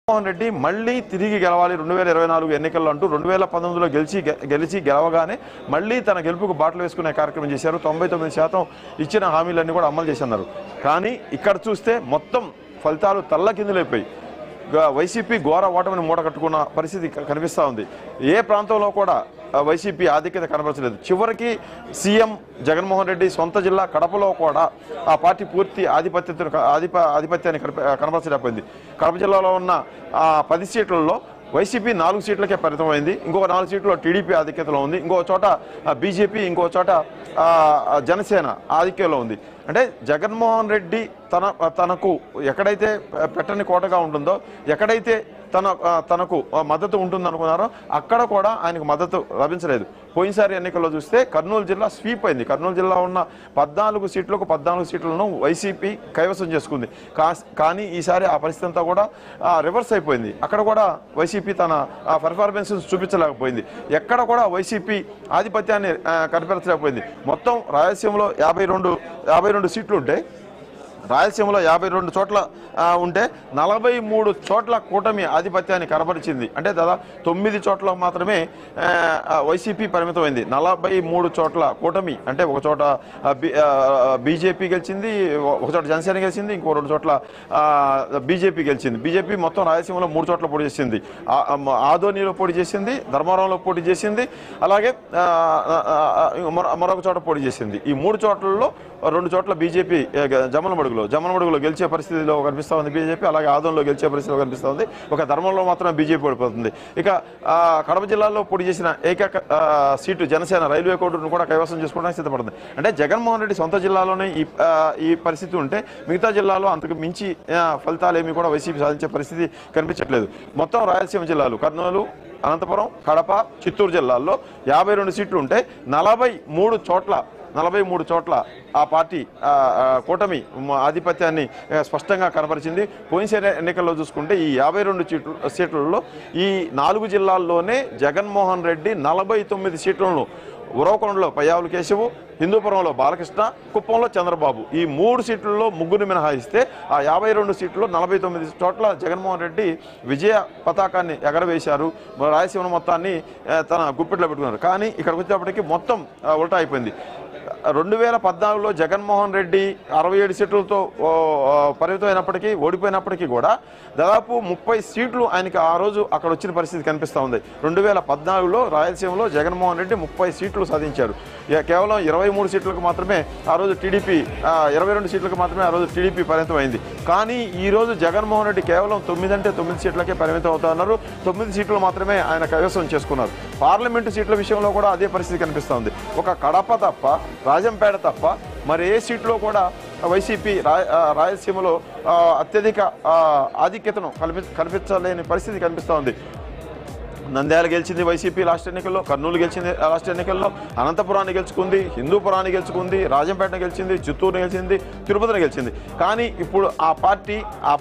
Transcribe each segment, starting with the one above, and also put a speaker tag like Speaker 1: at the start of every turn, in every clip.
Speaker 1: జగన్మోహన్ రెడ్డి మళ్ళీ తిరిగి గెలవాలి 2024 ఎన్నికల్లో అంటూ 2019లో గెలిచి గెలవగానే మళ్ళీ తన గెలుపుకు బాటలు వేసుకునే కార్యక్రమం చేశారు. 99% ఇచ్చిన హామీలన్నీ కూడా అమలు చేస్తున్నారు. కానీ ఇక్కడ చూస్తే మొత్తం ఫలితాలు తల్లకిందులైపోయి వైసీపీ ఘోర ఓటమిని మూటగట్టుకున్న పరిస్థితి కనిపిస్తూ ఉంది. ఏ ప్రాంతంలో కూడా వైసీపీ ఆధిక్యత కనబరచలేదు. చివరికి సీఎం జగన్మోహన్ రెడ్డి సొంత జిల్లా కడపలో కూడా ఆ పార్టీ పూర్తి ఆధిపత్యాన్ని కనబరచలేకపోయింది. కడప జిల్లాలో ఉన్న 10 సీట్లలో వైసీపీ 4 సీట్లకే పరిమితమైంది. ఇంకొక 4 సీట్లలో టీడీపీ ఆధిక్యతలో ఉంది. ఇంకో చోట బీజేపీ, ఇంకో చోట జనసేన ఆధిక్యంలో ఉంది. అంటే జగన్మోహన్ రెడ్డి తనకు ఎక్కడైతే పెట్టని కోటగా ఉంటుందో, ఎక్కడైతే తనకు మద్దతు ఉంటుందనుకున్నారో అక్కడ కూడా ఆయనకు మద్దతు లభించలేదు. పోయినసారి ఎన్నికల్లో చూస్తే కర్నూలు జిల్లా స్వీప్ అయింది. కర్నూలు జిల్లా ఉన్న 14 సీట్లకు 14 సీట్లను వైసీపీ కైవసం చేసుకుంది. కానీ ఈసారి ఆ పరిస్థితి అంతా కూడా రివర్స్ అయిపోయింది. అక్కడ కూడా వైసీపీ తన పర్ఫార్మెన్స్ చూపించలేకపోయింది. ఎక్కడ కూడా వైసీపీ ఆధిపత్యాన్ని కనపరచలేకపోయింది. మొత్తం రాయలసీమలో 52 సీట్లు ఉంటే, రాయలసీమలో 52 చోట్ల ఉంటే 43 చోట్ల కూటమి ఆధిపత్యాన్ని కనబరిచింది. అంటే దాదాపు 9 చోట్ల మాత్రమే వైసీపీ పరిమితమైంది. 43 చోట్ల కూటమి, అంటే ఒక చోట బీజేపీ గెలిచింది, ఒక చోట జనసేన గెలిచింది, ఇంకో 2 చోట్ల బీజేపీ గెలిచింది. బీజేపీ మొత్తం రాయలసీమలో 3 చోట్ల పోటీ చేసింది. ఆదోనిలో పోటీ చేసింది, ధర్మవరంలో పోటీ చేసింది, అలాగే మరొక చోట పోటీ చేసింది. ఈ 3 చోట్లలో 2 చోట్ల బీజేపీ జమ్మలమడుగులో గెలిచే పరిస్థితిలో కనిపిస్తూ ఉంది బీజేపీ. అలాగే ఆదోన్లో గెలిచే పరిస్థితిలో కనిపిస్తూ ఉంది. ఒక ధర్మంలో మాత్రమే బీజేపీ ఓడిపోతుంది. ఇక కడప జిల్లాలో పోటీ చేసిన ఏకైక సీటు జనసేన రైల్వే కోర్టును కూడా కైవసం చేసుకోవడానికి సిద్ధపడుతుంది. అంటే జగన్మోహన్ రెడ్డి సొంత జిల్లాలోనే ఈ పరిస్థితి ఉంటే మిగతా జిల్లాలో అంతకు మించి ఫలితాలు ఏమి కూడా వైసీపీ సాధించే పరిస్థితి కనిపించట్లేదు. మొత్తం రాయలసీమ జిల్లాలు కర్నూలు, అనంతపురం, కడప, చిత్తూరు జిల్లాల్లో 52 సీట్లు ఉంటే 43 చోట్ల ఆ పార్టీ కూటమి ఆధిపత్యాన్ని స్పష్టంగా కనపరిచింది. పోయినసారి ఎన్నికల్లో చూసుకుంటే ఈ 52 సీట్లలో ఈ 4 జిల్లాల్లోనే జగన్మోహన్ రెడ్డి 49 సీట్లను, ఉరవకొండలో పయ్యావుల కేశవు, హిందూపురంలో బాలకృష్ణ, కుప్పంలో చంద్రబాబు, ఈ 3 సీట్లలో ముగ్గురు మినహాయిస్తే ఆ 52 సీట్లలో 49 చోట్ల జగన్మోహన్ రెడ్డి విజయ పతాకాన్ని ఎగరవేశారు. రాయలసీమ మొత్తాన్ని తన గుప్పిట్లో పెట్టుకున్నారు. కానీ ఇక్కడికి వచ్చేటప్పటికి మొత్తం ఉల్టా అయిపోయింది. 2014లో జగన్మోహన్ రెడ్డి 67 సీట్లతో పరిమితమైనప్పటికీ, ఓడిపోయినప్పటికీ కూడా దాదాపు 30 సీట్లు ఆయనకి ఆ రోజు అక్కడ వచ్చిన పరిస్థితి కనిపిస్తూ ఉంది. 2014లో రాయలసీమలో జగన్మోహన్ రెడ్డి 30 సీట్లు సాధించారు. కేవలం 23 సీట్లకు మాత్రమే ఆ రోజు టీడీపీ, 22 సీట్లకు మాత్రమే ఆ రోజు టీడీపీ పరిమితమైంది. కానీ ఈ రోజు జగన్మోహన్ రెడ్డి కేవలం 9 సీట్లకే పరిమితం అవుతున్నారు. 9 సీట్లు మాత్రమే ఆయన కైవసం చేసుకున్నారు. పార్లమెంటు సీట్ల విషయంలో కూడా అదే పరిస్థితి కనిపిస్తూ ఉంది. ఒక కడప తప్ప, రాజంపేట తప్ప మరి ఏ సీట్లో కూడా వైసీపీ రాయలసీమలో అత్యధిక ఆధిక్యతను కల్పించలేని పరిస్థితి కనిపిస్తూ ఉంది. నంద్యాల గెలిచింది వైసీపీ లాస్ట్ ఎన్నికల్లో, కర్నూలు గెలిచింది లాస్ట్ ఎన్నికల్లో, అనంతపురాన్ని గెలుచుకుంది, హిందూపురాన్ని గెలుచుకుంది, రాజంపేటను గెలిచింది, చిత్తూరుని గెలిచింది, తిరుపతిని గెలిచింది. కానీ ఇప్పుడు ఆ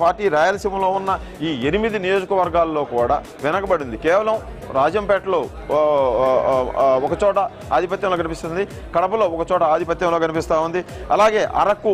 Speaker 1: పార్టీ రాయలసీమలో ఉన్న ఈ 8 నియోజకవర్గాల్లో కూడా వెనకబడింది. కేవలం రాజంపేటలో ఒక చోట ఆధిపత్యంలో కనిపిస్తుంది, కడపలో ఒక చోట ఆధిపత్యంలో కనిపిస్తూ ఉంది, అలాగే అరకు